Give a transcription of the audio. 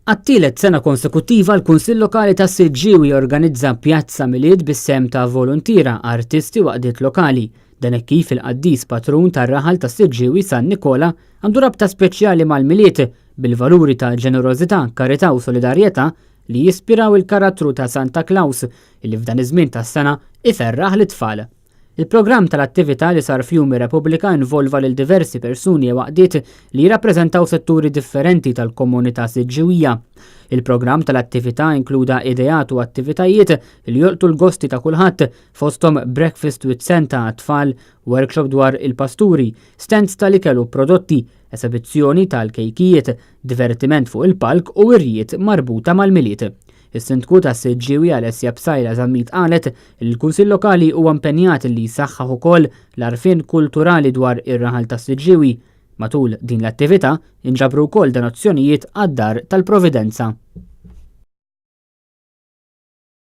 Għat-tielet sena konsekuttiva l-Kunsill Lokali ta' Siġġiewi jorganizza pjazza milied bis-sem ta' volontira artisti u għaqdiet lokali. Dan hekk kif il-qaddis patrun tar-raħal ta' Siġġiewi San Nikola għandu rabta speċjali mal-miliet bil-valuri ta' ġenerożità, karità u solidarjetà li jispiraw il-karattru ta' Santa Claus illi f'dan iż-żmien tas-sena iferraħ l-tfal. Il-programm tal-attività li sar f'Jumi Repubblika involva lil diversi persuni u għaqdiet li jirrappreżentaw setturi differenti tal-komunità Siġġiewija. Il-programm tal-attività inkluda ideat u attivitajiet li jolqtu l-gosti ta' kulħadd fosthom breakfast with Santa għat-tfal, workshop dwar il-pasturi, stands tal-ikel u prodotti, esibizzjoni tal-kejkijiet, divertiment fuq il-palk u wirjiet marbuta mal-miliet. Is-Sindku ta' Siġġiewi Alessia Bsajla Żammit qalet il-Kunsill Lokali huwa impenjat li jsaħħaħ ukoll l-għarfien kulturali dwar ir-raħal ta' Siġġiewi. Matul din l-attività inġabru wkoll donazzjonijiet għad-Dar tal-Providenza.